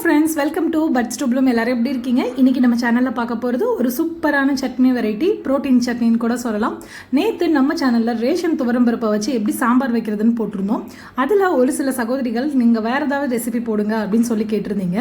Friends, welcome to buds to bloom. எல்லாரும் எப்படி இருக்கீங்க? இன்றைக்கி நம்ம சேனலில் பார்க்க போகிறது ஒரு சூப்பரான சட்னி வெரைட்டி, ப்ரோட்டீன் சட்னின்னு கூட சொல்லலாம். நேற்று நம்ம சேனலில் ரேஷன் துவரம்பருப்பை வச்சு எப்படி சாம்பார் வைக்கிறதுன்னு போட்டிருந்தோம். அதில் ஒரு சில சகோதரிகள் நீங்கள் வேறு ஏதாவது ரெசிபி போடுங்க அப்படின்னு சொல்லி கேட்டிருந்தீங்க.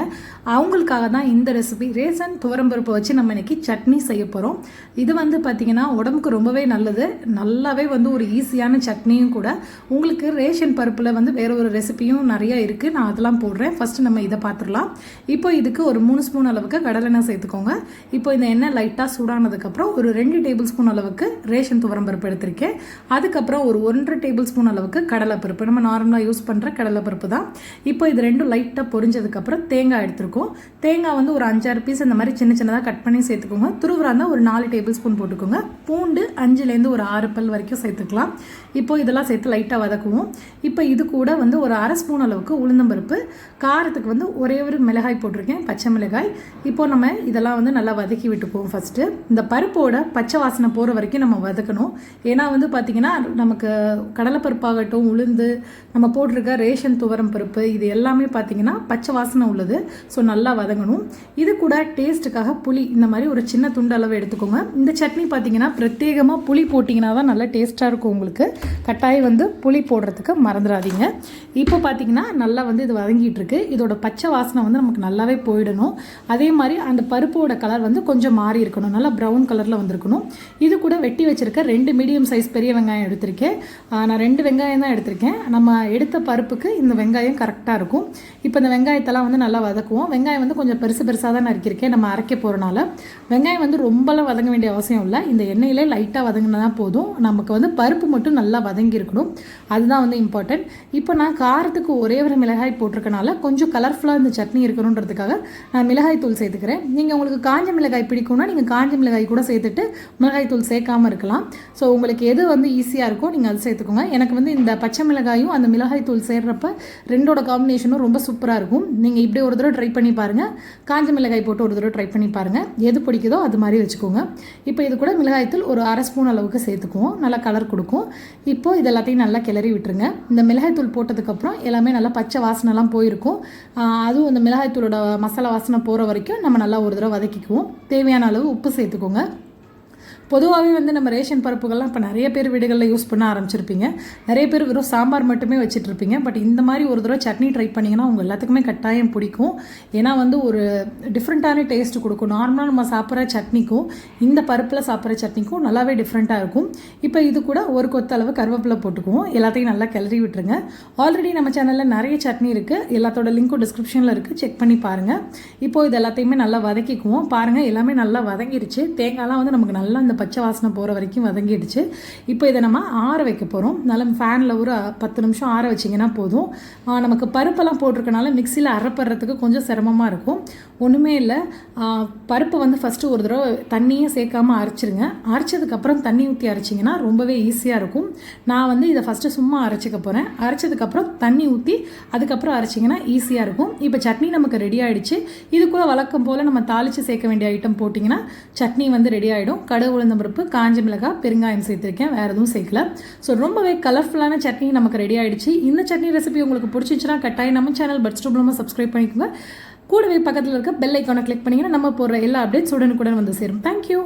அவங்களுக்காக தான் இந்த ரெசிபி. ரேஷன் துவரம்பருப்பை வச்சு நம்ம இன்றைக்கி சட்னி செய்ய போகிறோம். இது பார்த்திங்கன்னா உடம்புக்கு ரொம்பவே நல்லது, நல்லாவே ஒரு ஈஸியான சட்னியும் கூட. உங்களுக்கு ரேஷன் பருப்பில் வேறு ஒரு ரெசிபியும் நிறையா இருக்குது, நான் அதெல்லாம் போடுறேன். ஃபஸ்ட்டு நம்ம இதை பார்த்துடலாம். இப்போ இதுக்கு ஒரு 3 ஸ்பூன் அளவுக்கு கடலெண்ணெய் சேர்த்துக்கோங்க. இப்போ இந்த எண்ணெய் லைட்டாக சூடானதுக்கப்புறம் ஒரு 2 டேபிள் ஸ்பூன் அளவுக்கு ரேஷன் துவரம்பருப்பு எடுத்திருக்கேன். அதுக்கப்புறம் ஒரு 1.5 டேபிள் ஸ்பூன் அளவுக்கு கடலைப்பருப்பு, நம்ம நார்மலாக யூஸ் பண்ணுற கடலைப்பருப்பு தான். இப்போ இது ரெண்டும் லைட்டாக பொரிஞ்சதுக்கப்புறம் தேங்காய் எடுத்துருக்கோம். தேங்காய் ஒரு 5-6 பீஸ் இந்த மாதிரி சின்ன சின்னதாக கட் பண்ணி சேர்த்துக்கோங்க. துருவராக இருந்தால் ஒரு 4 டேபிள் ஸ்பூன் போட்டுக்கோங்க. பூண்டு 5லேருந்து ஒரு 6 பல் வரைக்கும் சேர்த்துக்கலாம். இப்போ இதெல்லாம் சேர்த்து லைட்டாக வதக்குவோம். இப்போ இது கூட ஒரு 1/2 ஸ்பூன் அளவுக்கு உளுந்தம்பருப்பு, காரத்துக்கு ஒரே ஒரு மிளகாய் போட்டிருக்கேன், பச்சை மிளகாய். இப்போ நம்ம இதெல்லாம் நல்லா வதக்கி விட்டுக்குவோம். ஃபஸ்ட்டு இந்த பருப்போட பச்சை வாசனை போகிற வரைக்கும் நம்ம வதக்கணும். ஏன்னா பார்த்திங்கன்னா நமக்கு கடலைப்பருப்பாகட்டும், உளுந்து, நம்ம போட்டிருக்க ரேஷன் துவரம் பருப்பு, இது எல்லாமே பார்த்திங்கன்னா பச்சை வாசனை உள்ளது. ஸோ நல்லா வதங்கணும். இது கூட டேஸ்ட்டுக்காக புளி இந்த மாதிரி ஒரு சின்ன துண்டு அளவு எடுத்துக்கோங்க. இந்த சட்னி பார்த்திங்கன்னா பிரத்யேகமாக புளி போட்டிங்கன்னா தான் நல்லா டேஸ்ட்டாக இருக்கும். உங்களுக்கு கட்டாயம் புளி போடுறதுக்கு மறந்துடாதீங்க. இப்போ பார்த்திங்கன்னா நல்லா இது வதங்கிட்டு இருக்கு. இதோட பச்சை வாசனை நமக்கு நல்லாவே போயிடணும். அதே மாதிரி அந்த பருப்போட கலர் கொஞ்சம் மாறி இருக்கணும், நல்லா ப்ரௌன் கலரில் வந்திருக்கணும். இது கூட வெட்டி வச்சிருக்க 2 மீடியம் சைஸ் பெரிய வெங்காயம் எடுத்திருக்கேன். நான் 2 வெங்காயம் தான் எடுத்திருக்கேன். நம்ம எடுத்த பருப்புக்கு இந்த வெங்காயம் கரெக்டாக இருக்கும். இப்போ இந்த வெங்காயத்தெல்லாம் நல்லா வதக்குவோம். வெங்காயம் கொஞ்சம் பெருசாக தான் நறுக்கியிருக்கேன். நம்ம அரைக்க போகிறனால வெங்காயம் ரொம்பலாம் வதங்க வேண்டிய அவசியம் இல்லை. இந்த எண்ணெயிலே லைட்டாக வதங்கினா தான் போதும். நமக்கு பருப்பு மட்டும் நல்லா வதங்கி இருக்கணும், அதுதான் இம்பார்ட்டன்ட். இப்போ நான் காரத்துக்கு ஒரே ஒரு மிளகாய் போட்டிருக்கனால கொஞ்சம் கலர்ஃபுல்லாக இந்த சட்னி இருக்கணுன்றதுக்காக நான் மிளகாய் தூள் சேர்த்துக்கிறேன். நீங்கள் உங்களுக்கு காஞ்ச மிளகாய் பிடிக்கும்னா நீங்கள் காஞ்ச மிளகாய் கூட சேர்த்துட்டு மிளகாய் தூள் சேர்க்காமல் இருக்கலாம். ஸோ உங்களுக்கு எது ஈஸியாக இருக்கோ நீங்கள் அதை சேர்த்துக்கோங்க. எனக்கு இந்த பச்சை மிளகாயும் அந்த மிளகாய் தூள் சேர்றப்ப ரெண்டோட காம்பினேஷனும் ரொம்ப சூப்பராக இருக்கும். நீங்கள் இப்படி ஒரு தடவை ட்ரை பண்ணி பாருங்கள். காஞ்ச மிளகாய் போட்டு ஒரு தடவை ட்ரை பண்ணி பாருங்கள். எது பிடிக்குதோ அது மாதிரி வச்சுக்கோங்க. இப்போ இது கூட மிளகாய் தூள் ஒரு 1/2 ஸ்பூன் அளவுக்கு சேர்த்துக்குவோம். நல்லா கலர் கொடுக்கும். இப்போ இது எல்லாத்தையும் நல்லா கிளறி விட்டுருங்க. இந்த மிளகாய் தூள் போட்டதுக்கப்புறம் எல்லாமே நல்லா பச்சை வாசனைலாம் போயிருக்கும். அதுவும் இந்த மிளகாய் தூளோட மசாலா வாசனை போகிற வரைக்கும் நம்ம நல்லா ஒரு தடவை வதக்கிக்குவோம். தேவையான அளவு உப்பு சேர்த்துக்கோங்க. பொதுவாகவே நம்ம ரேஷன் பருப்புகள்லாம் இப்போ நிறைய பேர் வீடுகளில் யூஸ் பண்ண ஆரம்பிச்சிருப்பீங்க. நிறைய பேர் வெறும் சாம்பார் மட்டுமே வச்சுட்ருப்பீங்க. பட் இந்த மாதிரி ஒரு தடவை சட்னி ட்ரை பண்ணிங்கன்னா உங்கள் எல்லாத்துக்குமே கட்டாயம் பிடிக்கும். ஏன்னா ஒரு டிஃப்ரெண்ட்டான டேஸ்ட் கொடுக்கும். நார்மலாக நம்ம சாப்பிட்ற சட்னிக்கும் இந்த பருப்பில் சாப்பிட்ற சட்னிக்கும் நல்லாவே டிஃப்ரெண்ட்டாக இருக்கும். இப்போ இது கூட ஒரு கொத்த அளவு கருவேப்பிலை போட்டுக்குவோம். எல்லாத்தையும் நல்லா கிளறி விட்டுருங்க. ஆல்ரெடி நம்ம சேனலில் நிறைய சட்னி இருக்குது, எல்லாத்தோட லிங்க்கும் டிஸ்கிரிப்ஷனில் இருக்குது, செக் பண்ணி பாருங்கள். இப்போது இது எல்லாத்தையுமே நல்லா வதக்கிக்குவோம். பாருங்கள், எல்லாமே நல்லா வதங்கிடுச்சு. தேங்காய்லாம் நமக்கு நல்லா இந்த பச்சை வாசனை போகிற வரைக்கும் வதங்கிடுச்சு. இப்போ இதை நம்ம ஆற வைக்க போகிறோம். நல்லா ஃபேனில் ஒரு 10 நிமிஷம் ஆற வச்சிங்கன்னா போதும். நமக்கு பருப்பெல்லாம் போட்டிருக்கனால மிக்சியில் அரைப்படுறதுக்கு கொஞ்சம் சிரமமாக இருக்கும். ஒன்றுமே இல்லை, பருப்பை ஃபஸ்ட்டு ஒரு தடவை தண்ணியே சேர்க்காமல் அரைச்சிருங்க. அரைச்சதுக்கப்புறம் தண்ணி ஊற்றி அரைச்சிங்கன்னா ரொம்பவே ஈஸியாக இருக்கும். நான் இதை ஃபஸ்ட்டு சும்மா அரைச்சிக்க போகிறேன். அரைச்சதுக்கப்புறம் தண்ணி ஊற்றி அதுக்கப்புறம் அரைச்சிங்கன்னா ஈஸியாக இருக்கும். இப்போ சட்னி நமக்கு ரெடி ஆகிடுச்சு. இது கூட வழக்கம் போல் நம்ம தாளித்து சேர்க்க வேண்டிய ஐட்டம் போட்டிங்கன்னா சட்னி ரெடி ஆகிடும். கடுகு, உளுந்தம்பருப்பு, காஞ்ச மிளகாய், பெருங்காயம் சேர்த்துருக்கேன், வேறு எதுவும் சேர்க்கல. ஸோ ரொம்பவே கலர்ஃபுல்லான சட்னி நமக்கு ரெடி ஆகிடுச்சு. இந்த சட்னி ரெசிபி உங்களுக்கு பிடிச்சிச்சுன்னா கட்டாயம் நம்ம சேனல் பட்ஸ் டு ப்ளூமை சப்ஸ்கிரைப் பண்ணிக்கோங்க. கூடவே பக்கத்தில் இருக்க பெல் ஐக்கானை கிளிக் பண்ணிங்கன்னா நம்ம போடுற எல்லா அப்டேட்ஸ் உடனுக்குடன் சேரும். தேங்க்யூ.